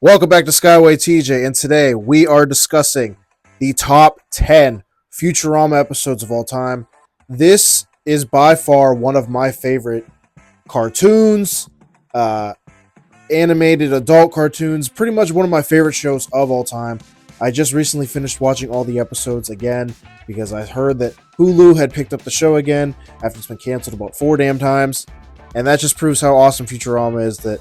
Welcome back to SkywayTj, and today we are discussing the top 10 Futurama episodes of all time. This is by far one of my favorite cartoons, animated adult cartoons, pretty much one of my favorite shows of all time. I just recently finished watching all the episodes again because I heard that Hulu had picked up the show again after it's been canceled about 4 damn times, and that just proves how awesome Futurama is, that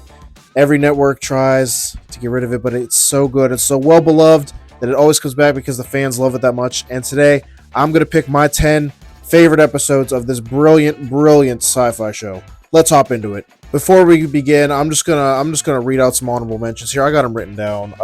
every network tries to get rid of it, but it's so good. It's so well beloved that it always comes back because the fans love it that much. And today, I'm going to pick my 10 favorite episodes of this brilliant, brilliant sci-fi show. Let's hop into it. Before we begin, I'm just gonna read out some honorable mentions here. I got them written down.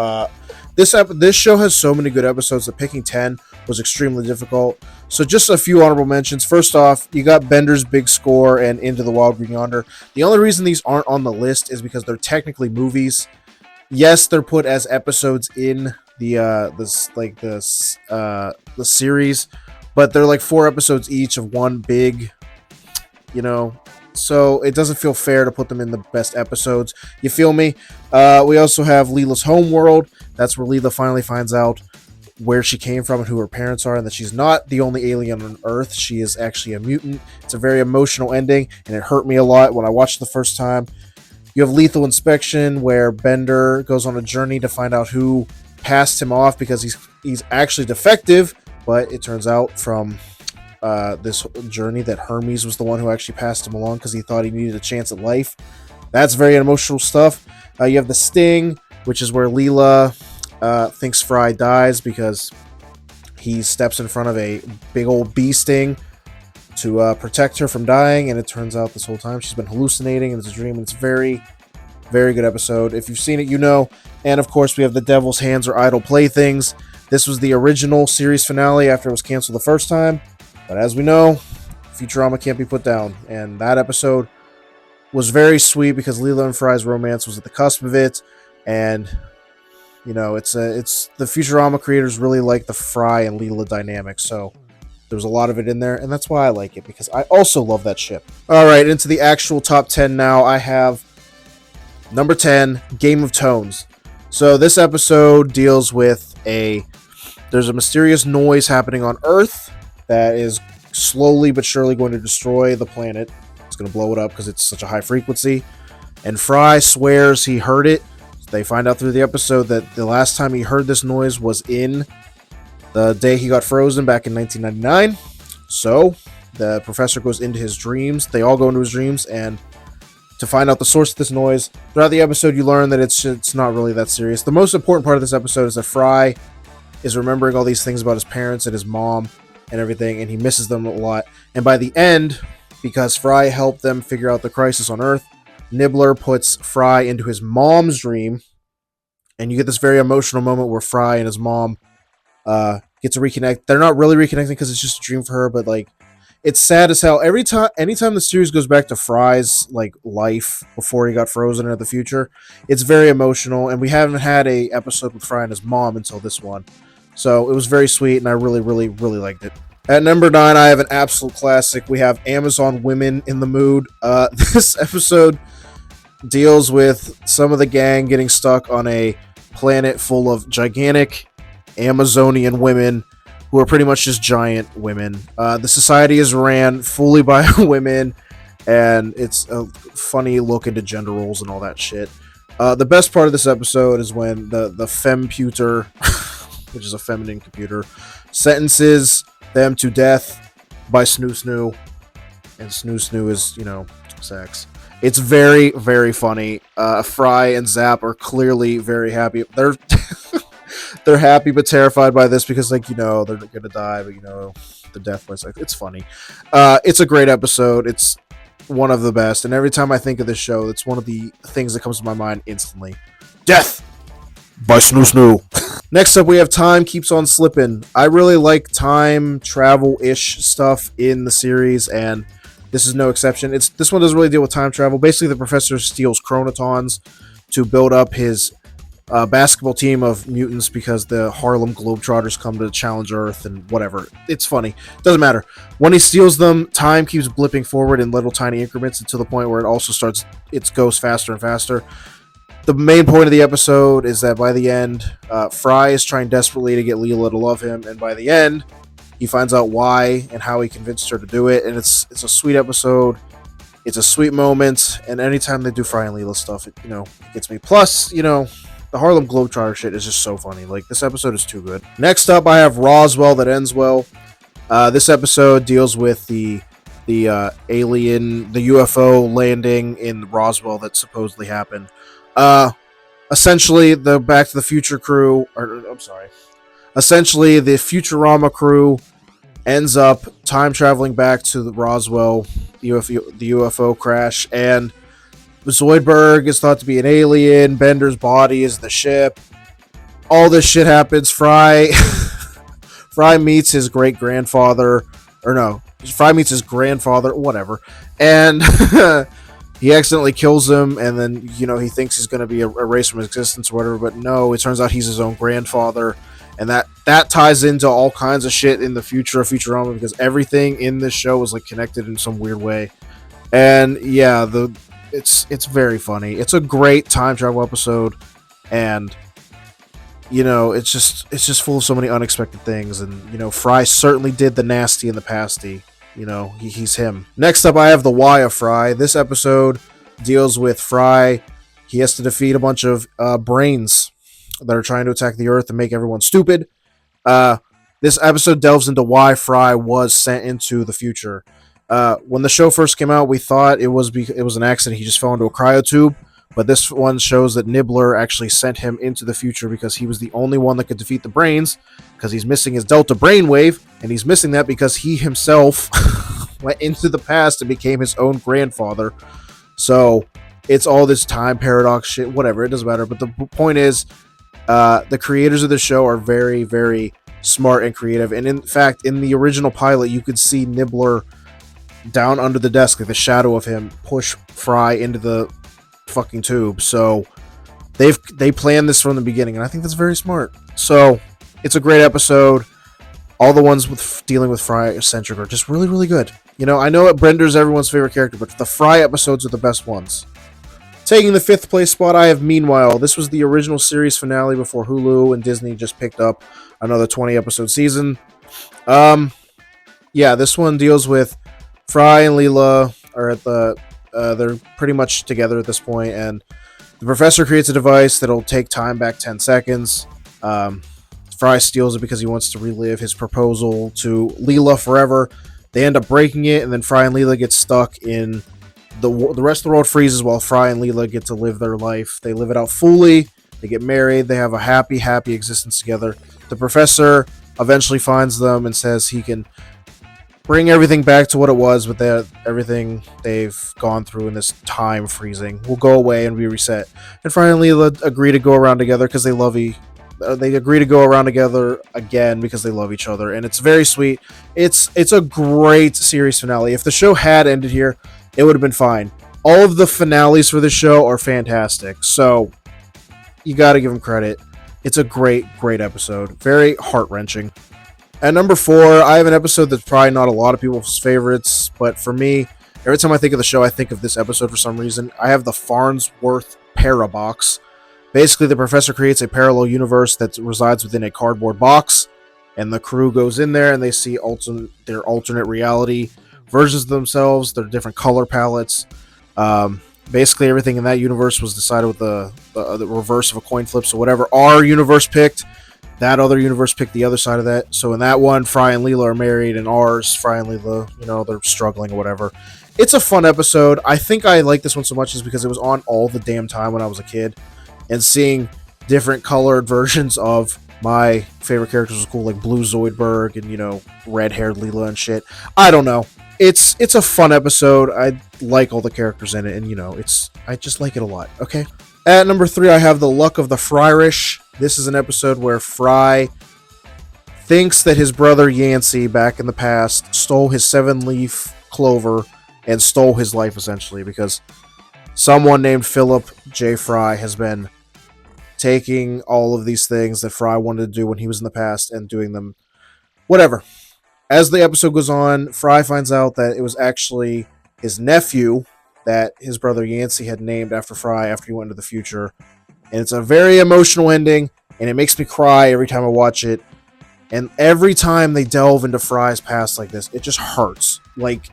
This show has so many good episodes that picking 10 was extremely difficult. So just a few honorable mentions. First off, you got Bender's Big Score and Into the Wild Green Yonder. The only reason these aren't on the list is because they're technically movies. Yes, they're put as episodes in the series, but they're like 4 episodes each of one big, so it doesn't feel fair to put them in the best episodes. You feel me? We also have Leela's Homeworld. That's where Leela finally finds out where she came from and who her parents are, and that she's not the only alien on Earth. She is actually a mutant. It's a very emotional ending, and it hurt me a lot when I watched it the first time. You have Lethal Inspection, where Bender goes on a journey to find out who passed him off because he's actually defective, but it turns out from this journey that Hermes was the one who actually passed him along because he thought he needed a chance at life. That's very emotional stuff. You have The Sting, which is where Leela thinks Fry dies because he steps in front of a big old bee sting to protect her from dying, and it turns out this whole time she's been hallucinating and it's a dream, and it's a very, very good episode. If you've seen it, you know. And of course, we have The Devil's Hands or Idle Playthings. This was the original series finale after it was canceled the first time, but as we know, Futurama can't be put down, and that episode was very sweet because Leela and Fry's romance was at the cusp of it, and it's the Futurama creators really like the Fry and Leela dynamic, so there was a lot of it in there, and that's why I like it, because I also love that ship. Alright, into the actual top 10 now. I have number 10, Game of Tones. So this episode deals with there's a mysterious noise happening on Earth that is slowly but surely going to destroy the planet. It's going to blow it up because it's such a high frequency, and Fry swears he heard it. They find out through the episode that the last time he heard this noise was in the day he got frozen back in 1999. So the professor goes into his dreams. They all go into his dreams, and to find out the source of this noise. Throughout the episode, you learn that it's not really that serious. The most important part of this episode is that Fry is remembering all these things about his parents and his mom and everything, and he misses them a lot. And by the end, because Fry helped them figure out the crisis on Earth, Nibbler puts Fry into his mom's dream, and you get this very emotional moment where Fry and his mom get to reconnect. They're not really reconnecting because it's just a dream for her, but it's sad as hell. Anytime the series goes back to Fry's life before he got frozen into the future, it's very emotional, and we haven't had a episode with Fry and his mom until this one. So it was very sweet, and I really, really, really liked it. At number 9, I have an absolute classic. We have Amazon Women in the Mood. This episode deals with some of the gang getting stuck on a planet full of gigantic Amazonian women who are pretty much just giant women. The society is ran fully by women, and it's a funny look into gender roles and all that shit. The best part of this episode is when the femputer, which is a feminine computer, sentences them to death by snoo snoo, and snoo snoo is sex. It's very, very funny. Fry and Zap are clearly very happy. They're happy but terrified by this because they're gonna die, but the death by sex. It's funny. It's a great episode. It's one of the best, and every time I think of this show, it's one of the things that comes to my mind instantly. Death by snoo snoo. Next up, we have Time Keeps on Slipping. I really like time travel-ish stuff in the series, and this is no exception. This one doesn't really deal with time travel. Basically, the professor steals chronotons to build up his basketball team of mutants because the Harlem Globetrotters come to challenge Earth and whatever. It's funny. Doesn't matter. When he steals them, time keeps blipping forward in little tiny increments until the point where it goes faster and faster. The main point of the episode is that by the end, Fry is trying desperately to get Leela to love him, and by the end, he finds out why and how he convinced her to do it, and it's a sweet episode. It's a sweet moment, and anytime they do Fry and Leela stuff, it gets me. Plus, the Harlem Globetrotter shit is just so funny. Like, this episode is too good. Next up, I have Roswell That Ends Well. This episode deals with the alien, the UFO landing in Roswell that supposedly happened. Essentially, the Back to the Future crew, essentially the Futurama crew ends up time traveling back to the Roswell, the UFO crash, and Zoidberg is thought to be an alien. Bender's body is the ship. All this shit happens. Fry meets his great-grandfather, Fry meets his grandfather, whatever, and he accidentally kills him, and then, he thinks he's going to be erased from his existence or whatever, but no, it turns out he's his own grandfather, and that ties into all kinds of shit in the future of Futurama, because everything in this show is, like, connected in some weird way. And, yeah, it's very funny. It's a great time travel episode, and, it's just full of so many unexpected things, and, Fry certainly did the nasty and the pasty. He's him. Next up, I have The Why of Fry. This episode deals with Fry. He has to defeat a bunch of brains that are trying to attack the Earth and make everyone stupid. This episode delves into why Fry was sent into the future. When the show first came out, we thought it was an accident. He just fell into a cryotube. But this one shows that Nibbler actually sent him into the future because he was the only one that could defeat the brains, because he's missing his Delta brainwave, and he's missing that because he himself went into the past and became his own grandfather. So it's all this time paradox shit, whatever, it doesn't matter. But the point is, the creators of the show are very, very smart and creative. And in fact, in the original pilot, you could see Nibbler down under the desk, like the shadow of him, push Fry into the fucking tube. So they planned this from the beginning, and I think that's very smart. So it's a great episode. All the ones with dealing with Fry centric are just really, really good. I know Brender's everyone's favorite character, but the Fry episodes are the best ones. Taking the 5th place spot, I have Meanwhile. This was the original series finale before Hulu and Disney just picked up another 20 episode season. This one deals with Fry and Leela are at they're pretty much together at this point, and the professor creates a device that'll take time back 10 seconds. Fry steals it because he wants to relive his proposal to Leela forever. They end up breaking it, and then Fry and Leela get stuck in the rest of the world freezes while Fry and Leela get to live their life. They live it out fully. They get married. They have a happy, happy existence together. The professor eventually finds them and says he can bring everything back to what it was, but that everything they've gone through in this time freezing will go away and be reset. And Fry and Leela agree to go around together because they agree to go around together again because they love each other, and it's very sweet. It's a great series finale. If the show had ended here, it would have been fine. All of the finales for the show are fantastic, so you got to give them credit. It's a great, great episode. Very heart-wrenching. At number 4, I have an episode that's probably not a lot of people's favorites, but for me, every time I think of the show, I think of this episode for some reason. I have the Farnsworth Parab Box. Basically, the professor creates a parallel universe that resides within a cardboard box, and the crew goes in there and they see their alternate reality versions of themselves, their different color palettes. Basically, everything in that universe was decided with the reverse of a coin flip. So whatever our universe picked, that other universe picked the other side of that. So in that one, Fry and Leela are married, and ours, Fry and Leela, they're struggling or whatever. It's a fun episode. I think I like this one so much is because it was on all the damn time when I was a kid, and seeing different colored versions of my favorite characters was cool, like Blue Zoidberg and, red-haired Leela and shit. I don't know. It's a fun episode. I like all the characters in it, and, I just like it a lot, okay? At number 3, I have The Luck of the Fryrish. This is an episode where Fry thinks that his brother Yancey, back in the past, stole his 7-leaf clover and stole his life, essentially, because someone named Philip J. Fry has been taking all of these things that Fry wanted to do when he was in the past and doing them. Whatever. As the episode goes on, Fry finds out that it was actually his nephew that his brother Yancey had named after Fry after he went into the future. And it's a very emotional ending, and it makes me cry every time I watch it. And every time they delve into Fry's past like this, it just hurts. Like,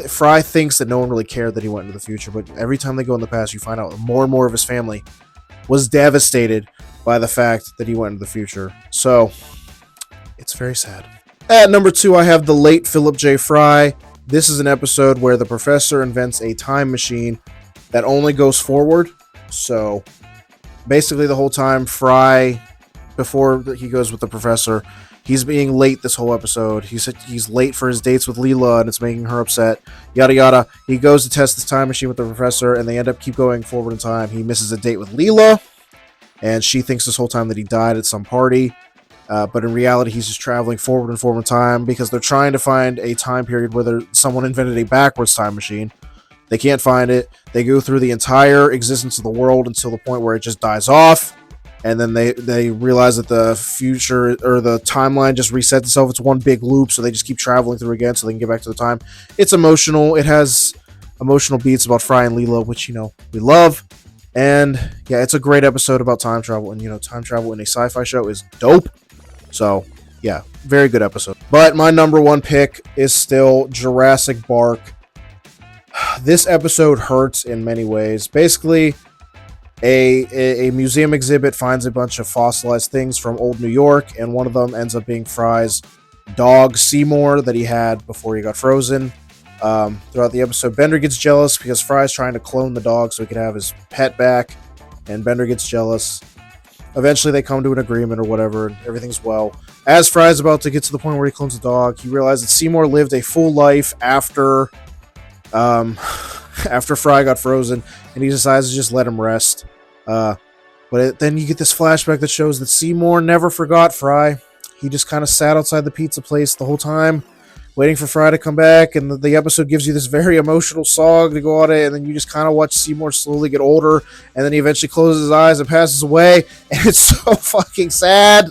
Fry thinks that no one really cared that he went into the future, but every time they go in the past, you find out more and more of his family was devastated by the fact that he went into the future. So, it's very sad. At number 2, I have The Late Philip J. Fry. This is an episode where the professor invents a time machine that only goes forward. So, basically the whole time, Fry, before he goes with the professor, he's being late this whole episode. He's late for his dates with Leela, and it's making her upset. Yada yada. He goes to test this time machine with the professor, and they end up keep going forward in time. He misses a date with Leela, and she thinks this whole time that he died at some party. But in reality, he's just traveling forward and forward in time because they're trying to find a time period where someone invented a backwards time machine. They can't find it. They go through the entire existence of the world until the point where it just dies off. And then they realize that the future or the timeline just resets itself. It's one big loop, so they just keep traveling through again so they can get back to the time. It's emotional. It has emotional beats about Fry and Leela, which, we love. And yeah, it's a great episode about time travel. And, time travel in a sci-fi show is dope. So, yeah, very good episode. But my number 1 pick is still Jurassic Bark. This episode hurts in many ways. Basically, a museum exhibit finds a bunch of fossilized things from old New York, and one of them ends up being Fry's dog, Seymour, that he had before he got frozen. Throughout the episode, Bender gets jealous because Fry's trying to clone the dog so he can have his pet back, and Bender gets jealous. Eventually, they come to an agreement or whatever, and everything's well. As Fry's about to get to the point where he clones the dog, he realizes that Seymour lived a full life after Fry got frozen, and he decides to just let him rest. Then you get this flashback that shows that Seymour never forgot Fry. He just kind of sat outside the pizza place the whole time, waiting for Fry to come back, and the episode gives you this very emotional song to go on it, and then you just kind of watch Seymour slowly get older, and then he eventually closes his eyes and passes away, and it's so fucking sad.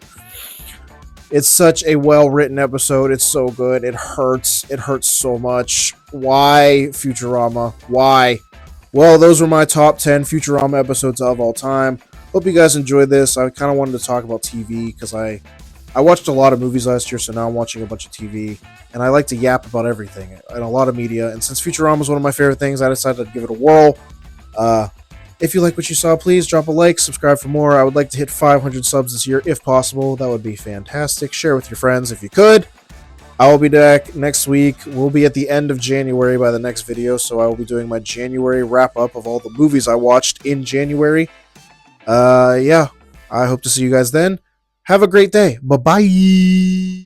It's such a well-written episode. It's so good. It hurts. It hurts so much. Why, Futurama? Why? Well, those were my top 10 Futurama episodes of all time. Hope you guys enjoyed this. I kind of wanted to talk about TV because I watched a lot of movies last year, so now I'm watching a bunch of TV. And I like to yap about everything and a lot of media. And since Futurama is one of my favorite things, I decided to give it a whirl. If you like what you saw, please drop a like, subscribe for more. I would like to hit 500 subs this year if possible. That would be fantastic. Share with your friends if you could. I will be back next week. We'll be at the end of January by the next video, so I will be doing my January wrap-up of all the movies I watched in January. Yeah, I hope to see you guys then. Have a great day. Bye-bye.